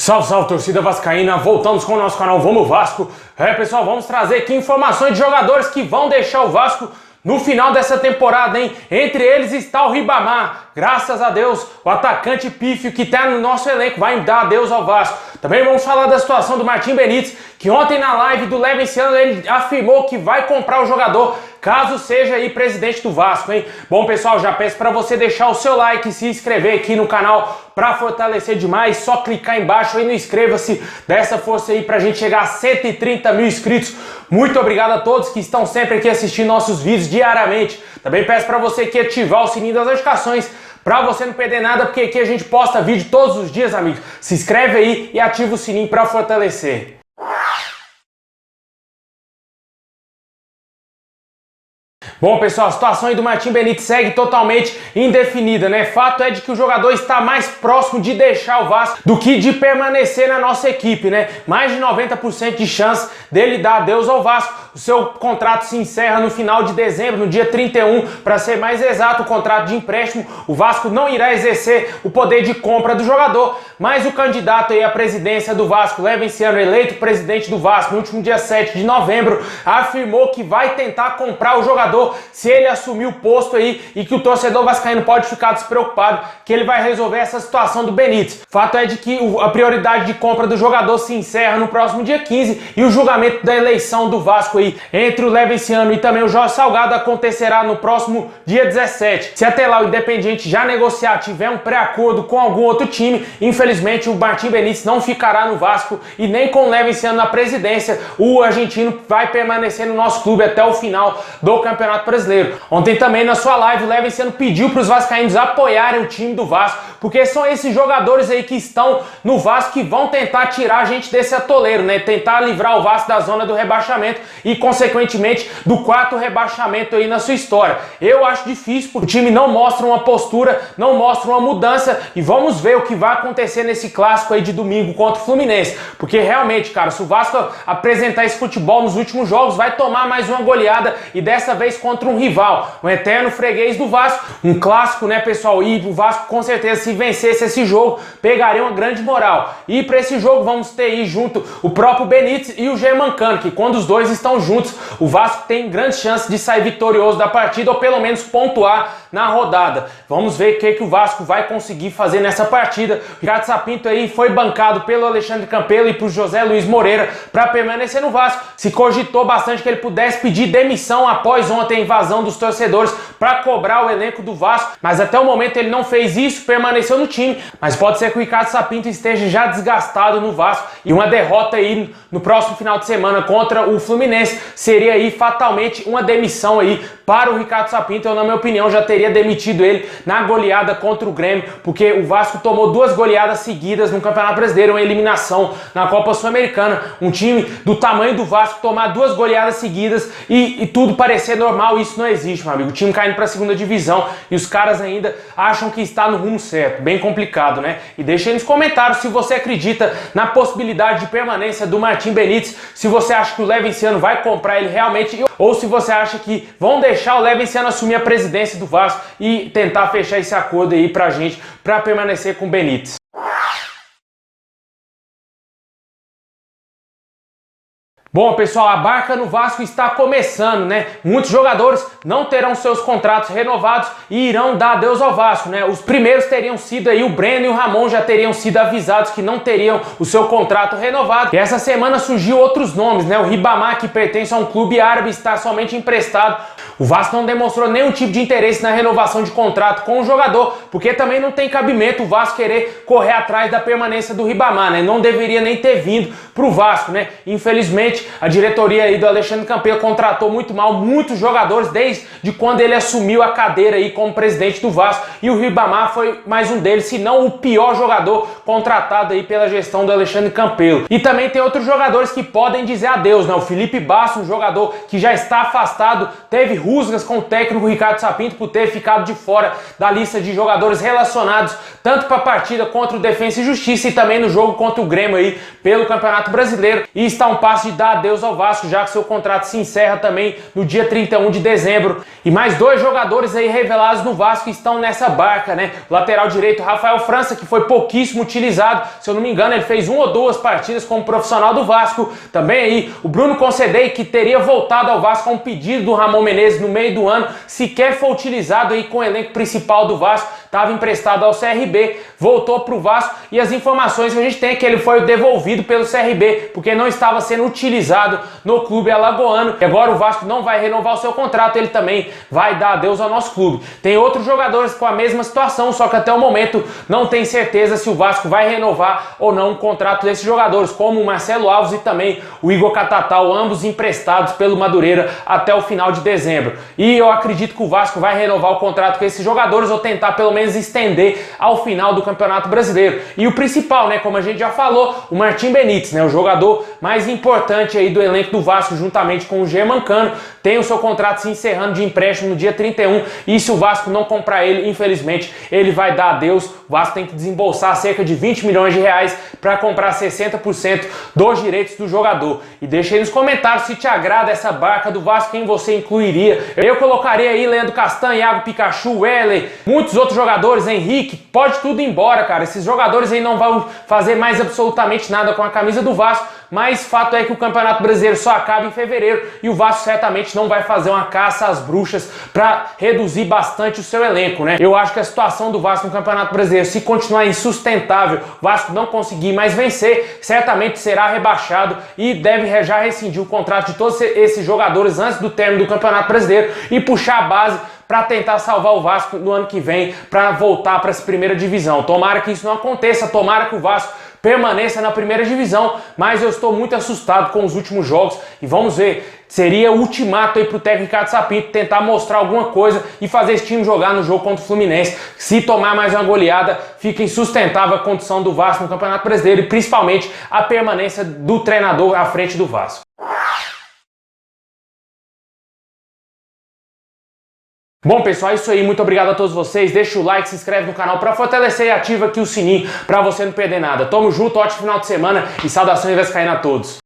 Salve, salve, torcida vascaína, voltamos com o nosso canal Vamos Vasco. Pessoal, vamos trazer aqui informações de jogadores que vão deixar o Vasco no final dessa temporada, hein? Entre eles está o Ribamar. Graças a Deus, o atacante pífio que está no nosso elenco vai dar adeus ao Vasco. Também vamos falar da situação do Martim Benítez, que ontem na live do Levenciano ele afirmou que vai comprar o jogador caso seja aí presidente do Vasco, hein? Bom, pessoal, já peço para você deixar o seu like e se inscrever aqui no canal para fortalecer demais. Só clicar embaixo aí no inscreva-se, dá essa força aí pra gente chegar a 130 mil inscritos. Muito obrigado a todos que estão sempre aqui assistindo nossos vídeos diariamente. Também peço para você aqui ativar o sininho das notificações para você não perder nada, porque aqui a gente posta vídeo todos os dias, amigos. Se inscreve aí e ativa o sininho para fortalecer. Bom, pessoal, a situação aí do Martim Benítez segue totalmente indefinida, né? Fato é de que o jogador está mais próximo de deixar o Vasco do que de permanecer na nossa equipe, né? Mais de 90% de chance dele dar adeus ao Vasco. O seu contrato se encerra no final de dezembro, no dia 31, para ser mais exato, o contrato de empréstimo. O Vasco não irá exercer o poder de compra do jogador, mas o candidato aí à presidência do Vasco, Levenciano, eleito presidente do Vasco no último dia 7 de novembro, afirmou que vai tentar comprar o jogador se ele assumir o posto aí e que o torcedor vascaíno pode ficar despreocupado que ele vai resolver essa situação do Benítez. Fato é de que a prioridade de compra do jogador se encerra no próximo dia 15 e o julgamento da eleição do Vasco aí entre o Levenciano e também o Jorge Salgado acontecerá no próximo dia 17. Se até lá o Independiente já negociar, tiver um pré-acordo com algum outro time, infelizmente o Martim Benítez não ficará no Vasco e nem com o Levenciano na presidência, o argentino vai permanecer no nosso clube até o final do Campeonato Brasileiro. Ontem também na sua live o Levenciano pediu para os vascaínos apoiarem o time do Vasco, porque são esses jogadores aí que estão no Vasco que vão tentar tirar a gente desse atoleiro, né? Tentar livrar o Vasco da zona do rebaixamento e consequentemente do quarto rebaixamento aí na sua história. Eu acho difícil, porque o time não mostra uma postura, não mostra uma mudança e vamos ver o que vai acontecer nesse clássico aí de domingo contra o Fluminense, porque realmente, cara, se o Vasco apresentar esse futebol nos últimos jogos, vai tomar mais uma goleada e dessa vez contra um rival, um eterno freguês do Vasco, um clássico, né, pessoal? E o Vasco com certeza, se vencesse esse jogo, pegaria uma grande moral. E para esse jogo vamos ter aí junto o próprio Benítez e o Germancano, que quando os dois estão juntos, o Vasco tem grandes chances de sair vitorioso da partida ou pelo menos pontuar na rodada. Vamos ver o que o Vasco vai conseguir fazer nessa partida. O Ricardo Sapinto aí foi bancado pelo Alexandre Campelo e por José Luiz Moreira para permanecer no Vasco. Se cogitou bastante que ele pudesse pedir demissão após ontem a invasão dos torcedores para cobrar o elenco do Vasco, mas até o momento ele não fez isso, permaneceu no time. Mas pode ser que o Ricardo Sapinto esteja já desgastado no Vasco e uma derrota aí no próximo final de semana contra o Fluminense seria aí fatalmente uma demissão aí para o Ricardo Sapinto. Eu, na minha opinião, já teria demitido ele na goleada contra o Grêmio, porque o Vasco tomou 2 goleadas seguidas no Campeonato Brasileiro, uma eliminação na Copa Sul-Americana. Um time do tamanho do Vasco tomar 2 goleadas seguidas e tudo parecer normal, isso não existe, meu amigo. O time caindo para a segunda divisão e os caras ainda acham que está no rumo certo. Bem complicado, né? E deixa aí nos comentários se você acredita na possibilidade de permanência do Martim Benítez, se você acha que o Levenciano vai comprar ele realmente, ou se você acha que vão deixar o Levenciano assumir a presidência do Vasco e tentar fechar esse acordo aí pra gente, pra permanecer com o Benítez. Bom, pessoal, a barca no Vasco está começando, né? Muitos jogadores não terão seus contratos renovados e irão dar adeus ao Vasco, né? Os primeiros teriam sido aí o Breno e o Ramon, já teriam sido avisados que não teriam o seu contrato renovado. E essa semana surgiu outros nomes, né? O Ribamar, que pertence a um clube árabe, está somente emprestado. O Vasco não demonstrou nenhum tipo de interesse na renovação de contrato com o jogador, porque também não tem cabimento o Vasco querer correr atrás da permanência do Ribamar, né? Não deveria nem ter vindo pro Vasco, né? Infelizmente, a diretoria aí do Alexandre Campelo contratou muito mal muitos jogadores desde quando ele assumiu a cadeira aí como presidente do Vasco, e o Ribamar foi mais um deles, se não o pior jogador contratado aí pela gestão do Alexandre Campelo. E também tem outros jogadores que podem dizer adeus, né? O Felipe Basso, um jogador que já está afastado, teve rusgas com o técnico Ricardo Sapinto por ter ficado de fora da lista de jogadores relacionados tanto para a partida contra o Defensa e Justiça e também no jogo contra o Grêmio aí pelo Campeonato Brasileiro, e está a um passo de dar adeus ao Vasco, já que seu contrato se encerra também no dia 31 de dezembro. E mais 2 jogadores aí revelados no Vasco estão nessa barca, né? O lateral direito Rafael França, que foi pouquíssimo utilizado, se eu não me engano ele fez 1 ou 2 partidas como profissional do Vasco. Também aí o Bruno Concedei, que teria voltado ao Vasco a um pedido do Ramon Menezes no meio do ano, sequer foi utilizado aí com o elenco principal do Vasco, estava emprestado ao CRB, voltou para o Vasco e as informações que a gente tem é que ele foi devolvido pelo CRB, porque não estava sendo utilizado no clube alagoano. E agora o Vasco não vai renovar o seu contrato, ele também vai dar adeus ao nosso clube. Tem outros jogadores com a mesma situação, só que até o momento não tem certeza se o Vasco vai renovar ou não o contrato desses jogadores, como o Marcelo Alves e também o Igor Catatal, ambos emprestados pelo Madureira até o final de dezembro. E eu acredito que o Vasco vai renovar o contrato com esses jogadores ou tentar pelo menos estender ao final do Campeonato Brasileiro. E o principal, né, como a gente já falou, o Martim Benítez, né, o jogador mais importante aí do elenco do Vasco, juntamente com o Germancano, tem o seu contrato se encerrando de empréstimo no dia 31, e se o Vasco não comprar ele, infelizmente, ele vai dar adeus. O Vasco tem que desembolsar cerca de 20 milhões de reais para comprar 60% dos direitos do jogador. E deixa aí nos comentários se te agrada essa barca do Vasco, quem você incluiria. Eu colocaria aí Leandro Castanho, Iago Pikachu, Weller, muitos outros jogadores, Henrique, pode tudo ir embora, cara. Esses jogadores aí não vão fazer mais absolutamente nada com a camisa do Vasco, mas fato é que o Campeonato Brasileiro só acaba em fevereiro e o Vasco certamente não vai fazer uma caça às bruxas para reduzir bastante o seu elenco, né? Eu acho que a situação do Vasco no Campeonato Brasileiro, se continuar insustentável, o Vasco não conseguir mais vencer, certamente será rebaixado e deve já rescindir o contrato de todos esses jogadores antes do término do Campeonato Brasileiro e puxar a base para tentar salvar o Vasco no ano que vem, para voltar para essa primeira divisão. Tomara que isso não aconteça, tomara que o Vasco permaneça na primeira divisão, mas eu estou muito assustado com os últimos jogos e vamos ver, seria o ultimato aí pro técnico Ricardo Sapinto tentar mostrar alguma coisa e fazer esse time jogar no jogo contra o Fluminense. Se tomar mais uma goleada, fica insustentável a condição do Vasco no Campeonato Brasileiro e principalmente a permanência do treinador à frente do Vasco. Bom, pessoal, é isso aí. Muito obrigado a todos vocês. Deixa o like, se inscreve no canal para fortalecer e ativa aqui o sininho para você não perder nada. Tamo junto, ótimo final de semana e saudações vascaínas a todos.